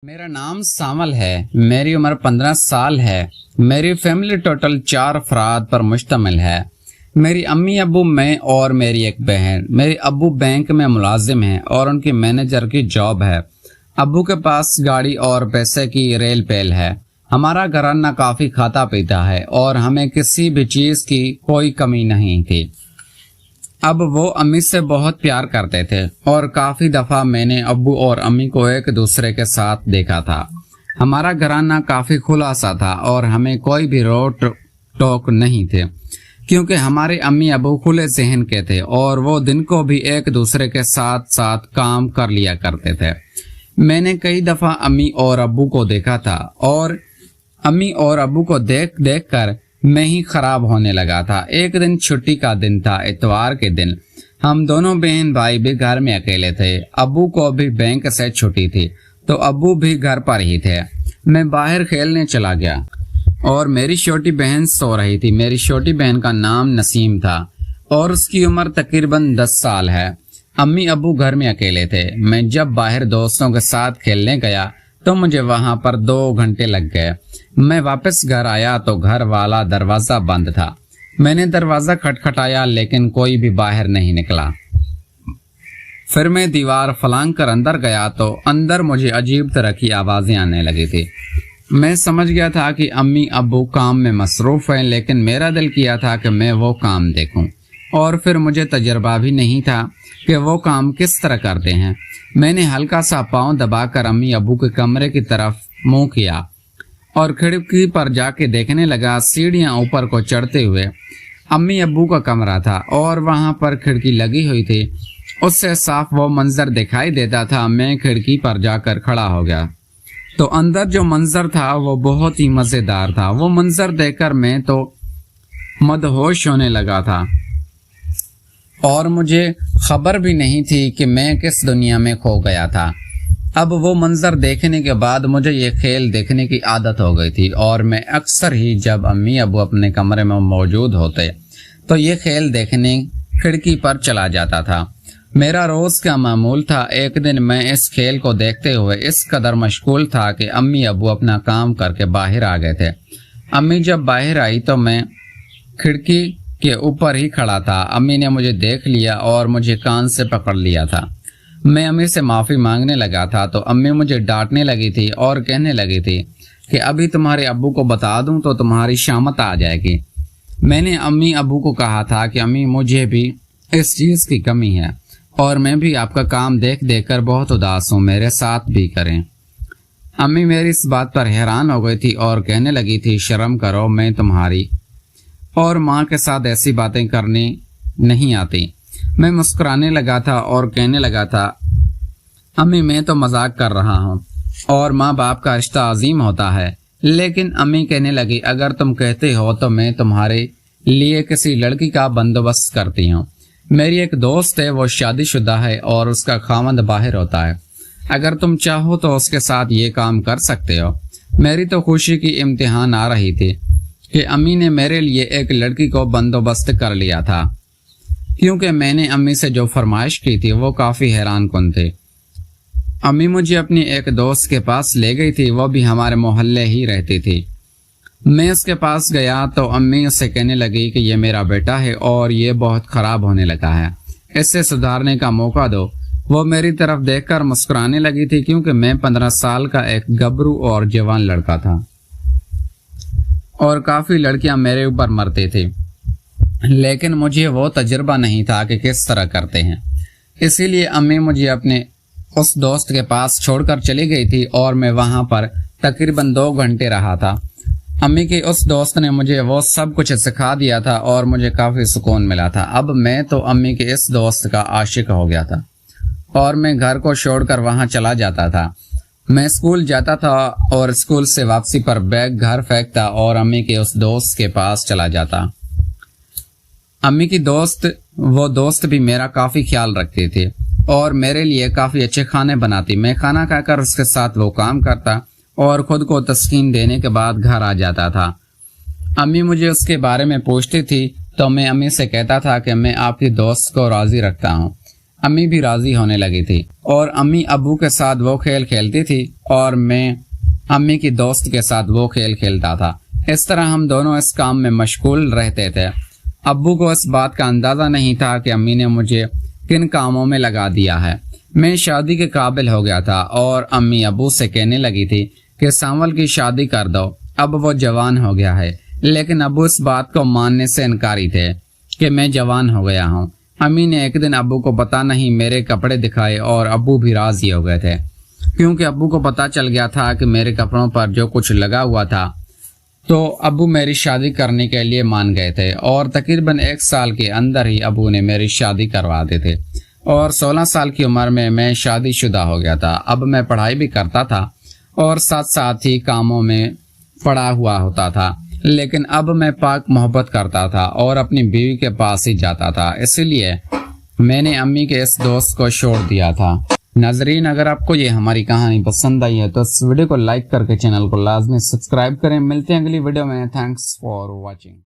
میرا نام سامل ہے. میری عمر 15 سال ہے. میری فیملی ٹوٹل 4 افراد پر مشتمل ہے. میری امی ابو میں اور میری ایک بہن. میرے ابو بینک میں ملازم ہیں اور ان کی مینیجر کی جاب ہے. ابو کے پاس گاڑی اور پیسے کی ریل پیل ہے. ہمارا گھرانہ کافی کھاتا پیتا ہے اور ہمیں کسی بھی چیز کی کوئی کمی نہیں تھی. اب وہ امی سے بہت پیار کرتے تھے اور کافی دفعہ میں نے ابو اور امی کو ایک دوسرے کے ساتھ دیکھا تھا. ہمارا گھرانہ کافی کھلا سا تھا اور ہمیں کوئی بھی روک ٹوک نہیں تھے کیونکہ ہمارے امی ابو کھلے ذہن کے تھے اور وہ دن کو بھی ایک دوسرے کے ساتھ ساتھ کام کر لیا کرتے تھے. میں نے کئی دفعہ امی اور ابو کو دیکھا تھا اور امی اور ابو کو دیکھ دیکھ کر میں ہی خراب ہونے لگا تھا. ایک دن چھٹی کا دن تھا, اتوار کے دن. ہم دونوں بہن بھائی بھی گھر میں اکیلے تھے. ابو کو بھی بینک سے چھٹی تھی تو ابو بھی گھر پر ہی تھے. میں باہر کھیلنے چلا گیا اور میری چھوٹی بہن سو رہی تھی. میری چھوٹی بہن کا نام نسیم تھا اور اس کی عمر تقریباً 10 سال ہے. امی ابو گھر میں اکیلے تھے. میں جب باہر دوستوں کے ساتھ کھیلنے گیا تو مجھے وہاں پر 2 گھنٹے لگ گئے. میں واپس گھر آیا تو گھر والا دروازہ بند تھا. میں نے دروازہ کھٹکھٹایا لیکن کوئی بھی باہر نہیں نکلا. پھر میں دیوار پھلانگ کر اندر گیا تو اندر مجھے عجیب طرح کی آوازیں آنے لگی تھی. میں سمجھ گیا تھا کہ امی ابو کام میں مصروف ہیں لیکن میرا دل کیا تھا کہ میں وہ کام دیکھوں اور پھر مجھے تجربہ بھی نہیں تھا کہ وہ کام کس طرح کرتے ہیں. میں نے ہلکا سا پاؤں دبا کر امی ابو کے کمرے کی طرف منہ کیا اور کھڑکی پر جا کے دیکھنے لگا. سیڑھیاں اوپر کو چڑھتے ہوئے امی ابو کا کمرہ تھا اور وہاں پر کھڑکی لگی ہوئی تھی. اس سے صاف وہ منظر دکھائی دیتا تھا. میں کھڑکی پر جا کر کھڑا ہو گیا تو اندر جو منظر تھا وہ بہت ہی مزیدار تھا. وہ منظر دیکھ کر میں تو مدہوش ہونے لگا تھا اور مجھے خبر بھی نہیں تھی کہ میں کس دنیا میں کھو گیا تھا. اب وہ منظر دیکھنے کے بعد مجھے یہ کھیل دیکھنے کی عادت ہو گئی تھی اور میں اکثر ہی جب امی ابو اپنے کمرے میں موجود ہوتے تو یہ کھیل دیکھنے کھڑکی پر چلا جاتا تھا. میرا روز کا معمول تھا. ایک دن میں اس کھیل کو دیکھتے ہوئے اس قدر مشغول تھا کہ امی ابو اپنا کام کر کے باہر آ گئے تھے. امی جب باہر آئی تو میں کھڑکی کے اوپر ہی کھڑا تھا. امی نے مجھے دیکھ لیا اور مجھے کان سے پکڑ لیا تھا. میں امی سے معافی مانگنے لگا تھا تو امی مجھے ڈانٹنے لگی تھی اور کہنے لگی تھی کہ ابھی تمہارے ابو کو بتا دوں تو تمہاری شامت آ جائے گی. میں نے امی ابو کو کہا تھا کہ امی مجھے بھی اس چیز کی کمی ہے اور میں بھی آپ کا کام دیکھ دیکھ کر بہت اداس ہوں, میرے ساتھ بھی کریں. امی میری اس بات پر حیران ہو گئی تھی اور کہنے لگی تھی شرم کرو, میں تمہاری اور ماں کے ساتھ ایسی باتیں کرنی نہیں آتی. میں مسکرانے لگا تھا اور کہنے لگا تھا امی میں تو مذاق کر رہا ہوں اور ماں باپ کا رشتہ عظیم ہوتا ہے. لیکن امی کہنے لگی اگر تم کہتے ہو تو میں تمہارے لیے کسی لڑکی کا بندوبست کرتی ہوں. میری ایک دوست ہے, وہ شادی شدہ ہے اور اس کا خاوند باہر ہوتا ہے. اگر تم چاہو تو اس کے ساتھ یہ کام کر سکتے ہو. میری تو خوشی کی امتحان آ رہی تھی کہ امی نے میرے لیے ایک لڑکی کو بندوبست کر لیا تھا کیونکہ میں نے امی سے جو فرمائش کی تھی وہ کافی حیران کن تھی. امی مجھے اپنی ایک دوست کے پاس لے گئی تھی, وہ بھی ہمارے محلے ہی رہتی تھی. میں اس کے پاس گیا تو امی اس سے کہنے لگی کہ یہ میرا بیٹا ہے اور یہ بہت خراب ہونے لگا ہے, اسے سدھارنے کا موقع دو. وہ میری طرف دیکھ کر مسکرانے لگی تھی کیونکہ میں 15 سال کا ایک گبرو اور جوان لڑکا تھا اور کافی لڑکیاں میرے اوپر مرتی تھی لیکن مجھے وہ تجربہ نہیں تھا کہ کس طرح کرتے ہیں. اسی لیے امی مجھے اپنے اس دوست کے پاس چھوڑ کر چلی گئی تھی اور میں وہاں پر تقریباً 2 گھنٹے رہا تھا. امی کی اس دوست نے مجھے وہ سب کچھ سکھا دیا تھا اور مجھے کافی سکون ملا تھا. اب میں تو امی کے اس دوست کا عاشق ہو گیا تھا اور میں گھر کو چھوڑ کر وہاں چلا جاتا تھا. میں اسکول جاتا تھا اور اسکول سے واپسی پر بیگ گھر پھینکتا اور امی کے اس دوست کے پاس چلا جاتا. امی کی وہ دوست بھی میرا کافی خیال رکھتی تھی اور میرے لیے کافی اچھے کھانے بناتی. میں کھانا کھا کر اس کے ساتھ وہ کام کرتا اور خود کو تسکین دینے کے بعد گھر آ جاتا تھا. امی مجھے اس کے بارے میں پوچھتی تھی تو میں امی سے کہتا تھا کہ میں آپ کی دوست کو راضی رکھتا ہوں. امی بھی راضی ہونے لگی تھی اور امی ابو کے ساتھ وہ کھیل کھیلتی تھی اور میں امی کی دوست کے ساتھ وہ کھیل کھیلتا تھا۔ اس طرح ہم دونوں اس کام میں مشغول رہتے تھے۔ ابو کو اس بات کا اندازہ نہیں تھا کہ امی نے مجھے کن کاموں میں لگا دیا ہے۔ میں شادی کے قابل ہو گیا تھا اور امی ابو سے کہنے لگی تھی کہ سانول کی شادی کر دو، اب وہ جوان ہو گیا ہے، لیکن ابو اس بات کو ماننے سے انکاری تھے کہ میں جوان ہو گیا ہوں۔ امی نے ایک دن ابو کو پتہ نہیں میرے کپڑے دکھائے اور ابو بھی راضی ہو گئے تھے، کیونکہ ابو کو پتہ چل گیا تھا کہ میرے کپڑوں پر جو کچھ لگا ہوا تھا، تو ابو میری شادی کرنے کے لیے مان گئے تھے اور تقریباً 1 سال کے اندر ہی ابو نے میری شادی کروا دی تھی اور 16 سال کی عمر میں شادی شدہ ہو گیا تھا۔ اب میں پڑھائی بھی کرتا تھا اور ساتھ ہی کاموں میں پڑا ہوا ہوتا تھا، لیکن اب میں پاک محبت کرتا تھا اور اپنی بیوی کے پاس ہی جاتا تھا، اس لیے میں نے امی کے اس دوست کو چھوڑ دیا تھا۔ ناظرین، اگر آپ کو یہ ہماری کہانی پسند آئی ہے تو اس ویڈیو کو لائک کر کے چینل کو لازمی سبسکرائب کریں۔ ملتے ہیں اگلی ویڈیو میں۔ Thanks for watching.